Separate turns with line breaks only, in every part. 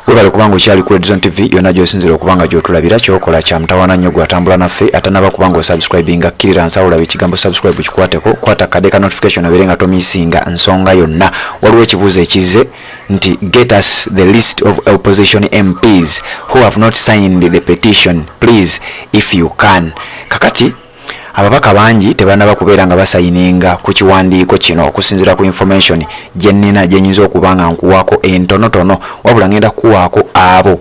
Webale kubanga okyali ku Redzone TV yonna gy'osinzira okubanga gy'otulabira ky'okola kya mutawaana nnyo gw'atambula naffe atanaba kubanga osubscribinga kkirira nsawula ekigambo subscribe kikwateko kwata kadde ka notification obeere nga tomiisinga nsonga yonna. Waliwo ekibuuzo ekize nti get us the list of opposition MPs who have not signed the petition please if you can. Kakati ababaka bangi tebanaba kubeera nga basayininga ku kiwandiiko kino okusinziira ku information gye nnina gye nnyinza okuba nga nkuwaako entonotono, wabula ngenda kuwaako abo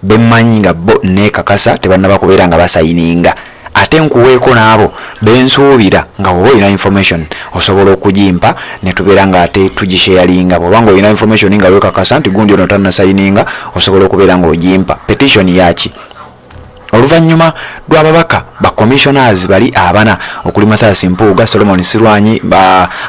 bemmanyi nga bo neekakasa tebanaba kubeera nga basayininga, ate nkuweeko n'abo bensuubira nga bw'oba olina information osobola okugimpa ne tubeera nga ate tugisharinga. Bw'obanga olina information nga weekakasa nti gundi ono tannasayininga osobola okubeera nga ogimpa. Petition yaki? Oluvannyuma lw'ababaka ba commissioners bali abana okuli Mathias Mpuuga, Solomon Sirwanyi,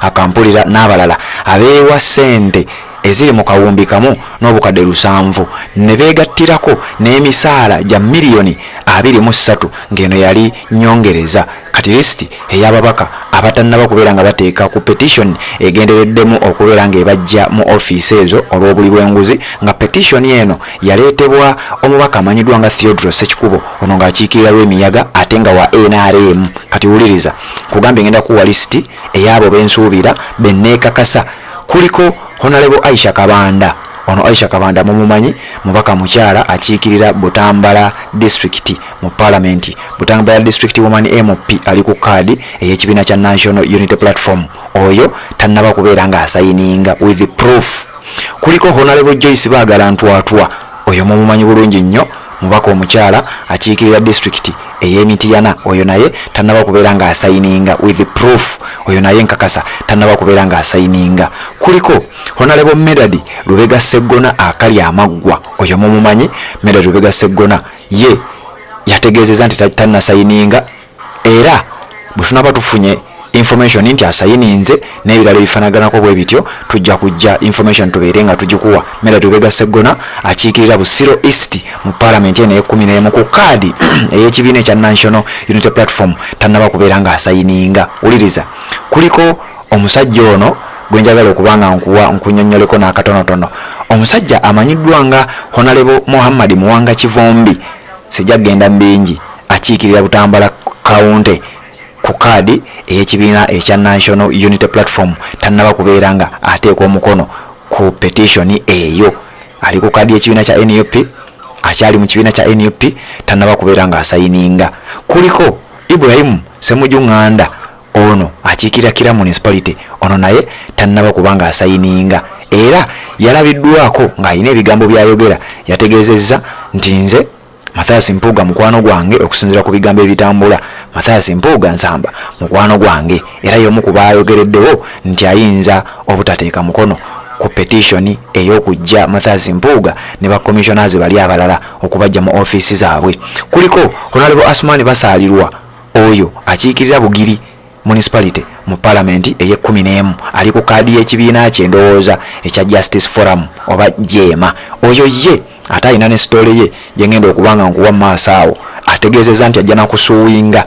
Akampulira n'abalala abeewa ssente eziri mu kawumbi kamu n'obukadde 700 ne beegattirako n'emisaala gya miliyoni 23 ng'eno yali nyongereza. Kati lisiti ey'ababaka abatannaba kubeera nga bateeka ku petition egendereddemu okubeera ng'ebajja mu ofiisi ezo olw'obuli bw'enguzi, nga petition eno yaleetebwa omubaka amanyiddwa nga Theodore Ssekikubo ono ng'akiikirira lw'emiyaga ate nga wa NRM. Kati wuliriza kugambye ngenda kuwa lisiti ey'abo bensuubira benneekakasa. Kuliko Honorable Aisha Kabanda. Ono Aisha Kabanda mumumanyi mubaka mukyala akiikirira Butambala district mu parliament. Butambala district woman MP ali ku kaadi ey'ekibiina kya National Unity Platform. Oyo tannaba kubeera nga asayininga with proof. Kuliko Honorable Joyce Baagala Ntwatwa. Oyo mumumanyi bulungi nnyo mubaka omukyala akiikirira district ey'Emityana. Oyo naye tannaba kubeera nga asayininga with proof. Oyo naye nkakasa tannaba kubeera nga asayininga. Kuliko Honorable Medadi Lubega Sseggona akali amaggwa. Oyo mumumanyi Medadi Lubega Sseggona ye yategeezezza nti tannasayininga, era bwe tunaba tufunye information nti asayininze n'ebirala ebifanaganako bwe bityo tujja kujja information tubeere nga tugikuwa. Medadi Lubega Sseggona akiikirira Busiro East mu parliament eno ey'e11 ku kaadi ey'ekibiina ekya National Unity Platform tannaba kubeera nga asayininga. Wuliriza kuliko omusajja ono gwe njagala okubanga nkunyonnyoleko n'akatonotono. Omusajja amanyiddwa nga Honorable Muhammad Muwanga Kivombi, sijja genda mbingi, akiikirira Butambala County ku kaadi ey'ekibiina ekya National Unity Platform tannaba kubeera nga ateekwa omukono ku petition eyo. Ali ku kaadi y'ekibiina kya NUP, akyali mu kibiina kya NUP tannaba kubeera nga asayininga. Kuliko Ibrahim Semujunganda, ono akiikirira Kira municipality, ono naye tannaba kubanga asayininga, era yalabiddwako ng'alina ebigambo by'ayogera. Yategeezezza nti nze Mathias Mpuuga mukwano gwange, okusinziira ku bigambo ebitambula, Mathias Mpuuga Nsamba mukwano gwange, era y'omu ku baayogereddewo nti ayinza obutateeka mukono ku petition ey'okujja Mathias Mpuuga ne ba commissioners bali abalala okubajja mu ofiisi zaabwe. Kuliko Honorable Asmani Basaalirwa, oyo akiikirira Bugiri municipality mu parliament ey'e11 ali ku kaadi y'ekibiina kye ndowooza ekya Justice Forum oba Jema. Oyo ye ate alina ne story ye gye ngenda okubanga nkuwa maaso awo. Ategeezezza nti ajja nakusuuyinga,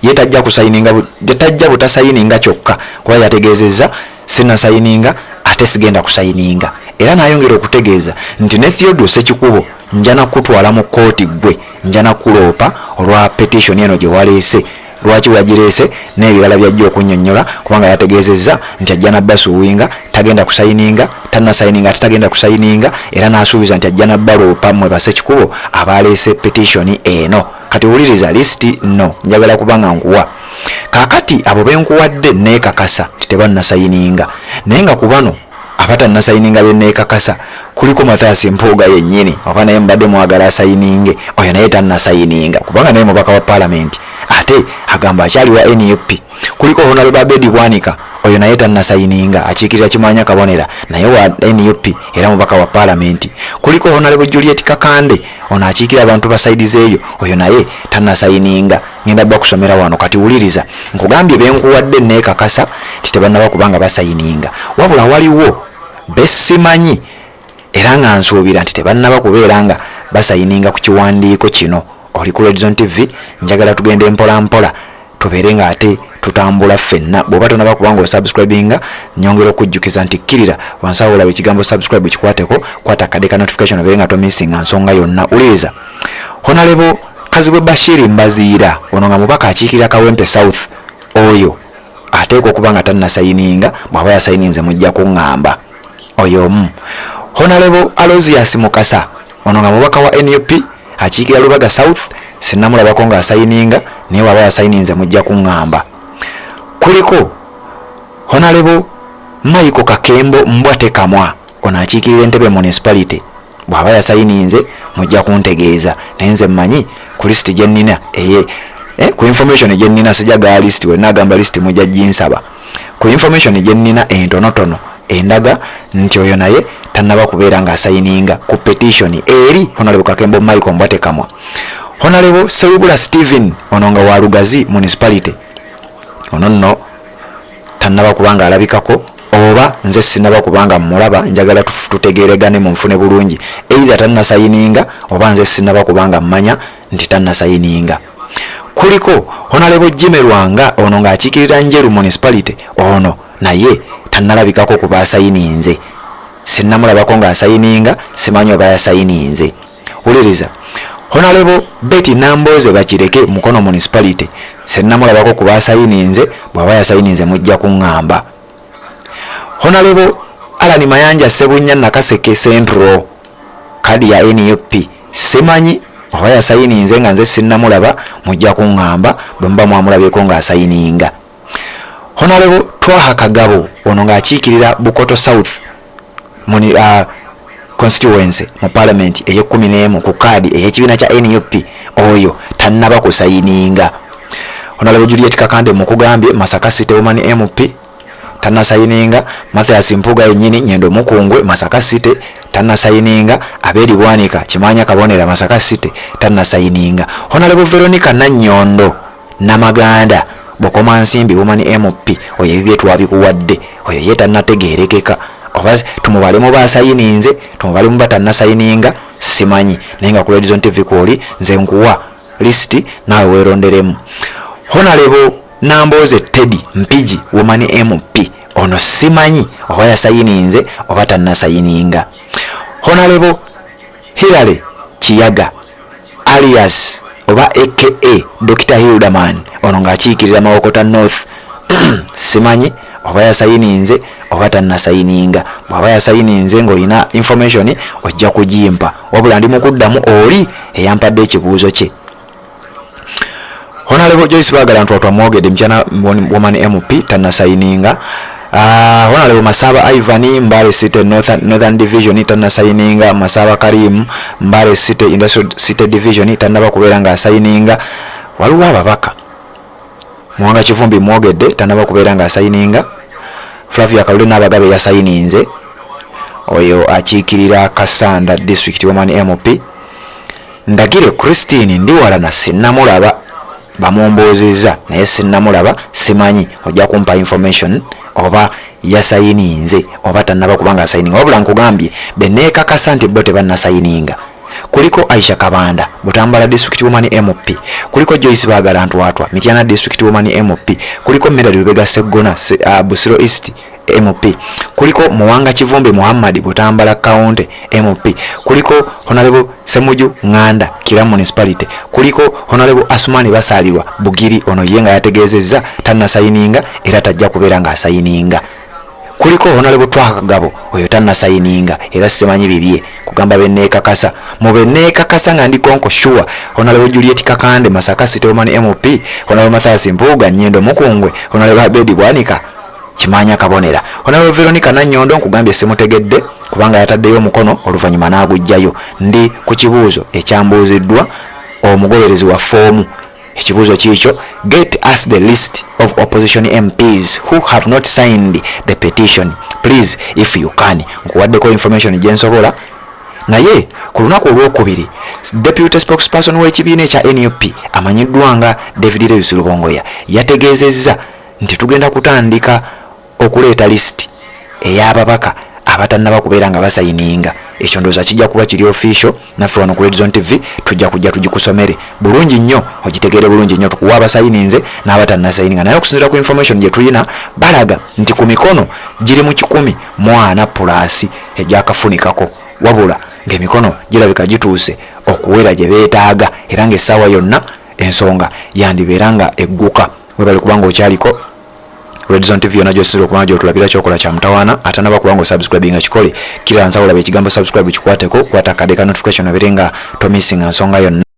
ye tajja kusayininga, tajja butasayininga kyokka, kuba yategeezezza sinnasayininga ate sigenda kusayininga. Era n'ayongera okutegeeza nti ne Theodore Ssekikubo nja nakutwala mu kooti gwe, nja nakuloopa olwa petition eno gye waleese. Lwaki wagireese n'ebirala byajja okunnyonnyola, kubanga yategeezezza nti ajja nabbasuuwinga, tagenda kusayininga, tannasayininga ate tagenda kusayininga, era n'asuubiza nti ajja nabbaloopa mmwe ba Ssekikubo abaleese petition eno. Kati wuliriza lisiti no njagala kubanga nkuwa. Kaakati abo benkuwadde neekakasa nti tebannasayininga, naye nga ku bano abatannasayininga benneekakasa kuliko Mathias Mpuuga yennyini, oba naye mbadde mwagala asayininge, oyo naye tannasayininga kubanga naye mubaka wa parliament ate agamba akyali wa NUP. Kuliko Honorable Abedi Bwanika, oyo naye tannasayininga, akiikirira Kimanya Kabonera, naye wa NUP era mubaka wa parliament. Kuliko Honorable Juliet Kakande, ono akiikirira abantu ba side eyo, oyo naye tannasayininga. Ngenda bakusomera wano. Kati wuliriza nkugambye benkuwadde neekakasa nti tebannaba kubanga basayininga, wabula waliwo besimanyi era nga nsuubira nti tebannaba kubeera nga basayininga ku kiwandiiko kino. Oli ku Redzone TV, njagala tugende mpola mpola tubeere nga ate tutambula ffenna. Bw'oba tonaba kubanga osubscribinga nyongera okujjukiza nti kkirira wansi awo olaba ekigambo subscribe kikwateko, kwata akade ka notification obeere nga tomissinga nsonga yonna. Uliza Honorable Kazibwe Bashir Mbaziira ono nga mubaka akiikirira Kawempe South, oyo ateekwa okuba nga tannasayininga, bw'aba yasayininze mujja kuŋŋamba oyo omu. Honorable Alozias Mukasa ono nga mubaka wa NUP akiikirira Lubaga South, sinnamulabako nga asayininga naye bw'aba yasayininze mujja kuŋŋamba. Kuliko Honorable Michael Kakembo Mbwate Kamwa ono akiikirira Entebbe Municipality, bw'aba yasayininze mujja kuntegeeza naye nze mmanyi ku list gye nnina ku information gye nnina sijaga list we nagamba list mujja ginsaba. Ku information gye nnina entonotono endaga nti oyo naye tannaba kubeera nga asayininga ku petition eri Honorable Kakembo Michael Mbwate Kamwa. Honorable Sewibula Stephen ono nga wa Lugazi Municipality, ono nno tannaba kubanga alabikako, oba nze sinaba kubanga mulaba, njagala tutegeregane mu nfune bulungi, either tannasayininga oba nze sinaba kubanga mmanya nti tannasayininga. Kuliko Honorable Jimmy Lwanga ono nga akiikirira Njeru Municipality, ono naye tannalabikako kuba asayininze, sinnamulabako nga asayininga, simanyi oba yasayininze. Uliriza Honorable Betty Namboze Bakireke Mukono Municipality, sinnamulabako kuba asayininze, bw'aba yasayininze mujja kuŋŋamba. Honorable Alani Mayanja Sebunya Nakaseke Central, kadi ya NUP, simanyi oba yasayininze nga nze sinnamulaba, mujja kuŋŋamba bwe muba mwamulabeko nga asayininga. Honorable Twaha Kagabo ono nga akiikirira Bukoto South constituency mu parliament ey'11 ku kadi ey'ekibiina kya NUP, oyo tannaba kusayininga. Honorable Juliet Kakande mukugambye Masaka City Woman MP tannasayininga. Mathias Mpuga yennyini Nyendo Mukungwe Masaka City tannasayininga. Abedi Bwanika Kimanya Kabonera Masaka City tannasayininga. Honorable Veronica Nannyondo Namaganda Bokoma Nsimbi Woman MP, oyo ebibye twabikuwadde, oyo ye tannategeerekeka, oba tumubalemu basayininze tumubalemu batannasayininga simanyi, naye nga ku Redison TV Koli nze nkuwa listi naawe weeronderemu. Honorable Namboze Teddy Mpigi Woman MP, ono simanyi oba yasayininze oba tannasayininga. Honorable Hilary Kiyaga alias oba aka Dr. Hildaman ono nga akiikirira Mawokota North simanyi oba yasayininze oba tannasayininga. Bw'aba yasayininze ng'olina information ojja kugimpa, wabula ndi mukuddamu oli eyampadde ekibuuzo kye. Honorable Joyce Bagala Ntwatwa Mwogede Mchana Woman MP tannasayininga. Honorable Masaba Ivan Mbale City Northern Division tannasayininga. Masaba Karim Mbale City Industrial City Division tannaba kubeera nga asayininga. Waliwo ababaka Mwanga Kivumbi Mwogede tannaba kubeera nga asayininga. Flavia Kalule n'Abagabe yasayininze, oyo akiikirira Kasanda District Woman MP. Ndagire Christine Ndiwalana sinnamulaba, bamumboozezza naye sinnamulaba, simanyi, ojja kumpa information oba yasayininze oba tannaba kubanga asayininga. Wabula nkugambye beneekakasa nti bo tebannasayininga. Kuliko Aisha Kabanda Butambala District Woman MP, kuliko Joyce Bagala Ntwatwa Mityana District Woman MP, kuliko Medal Lubega Segona Busiro East MP, kuliko Muwanga Kivumbi Muhammad Butambala County MP, kuliko Honorable Semuju Nganda Kira Municipality, kuliko Honorable Asumani Basalirwa Bugiri, ono yenga yategeezezza tannasayininga era tajja kubeera nga asayininga. Kuliko Honorable Twaha Kagabo oyo tannasayininga era simanyi bibye kugamba beneekakasa. Mu beneekakasa nga ndi konko sure Honorable Juliet Kakande Masaka City Woman MP, Honorable Mathias Mpuga Nyendo Mukungwe, Honorable Abedi Bwanika Kimanya Kabonera, Honorable Veronica Nannyondo nkugambye simutegedde kubanga yataddeyo omukono oluvannyuma n'agujjayo. Ndi ku kibuuzo ekyambuuziddwa omugoberezi wa foomu. Ekibuuzo kiikyo, get us the list of opposition MPs who have not signed the petition please if you can. Nkuwaddeko information gyensobola. Naye ku lunaku olwokubiri deputy spokesperson w'ekibiina ekya NUP amanyiddwa nga David Lewis Lubongoya yategeezezza nti tugenda kutandika okuleeta list ey'ababaka abatannaba kubeera nga basayininga ekyo ndooza kijja kuba kiri official naffe wano ku Red Zone TV tujja tugikusomere bulungi nnyo ogitegeere bulungi nnyo tukuwa abasayininze n'abatannasayininga naye okusinziira ku information gye tulina balaga nti ku mikono giri mu 140 plus egyakafunikako wabula ng'emikono girabika gituuse okuwera gye beetaaga era ng'essaawa yonna ensonga yandibeera nga egguka webali kubanga okyaliko Red Zone TV yona gyosira okubanga gyotulabira kyokola kya mutawaana atanaba kubanga osubscribe nga kikole kila nsawula be kigambo subscribe kikwateko kwata kadeka notification aberenga to missing nsonga yonna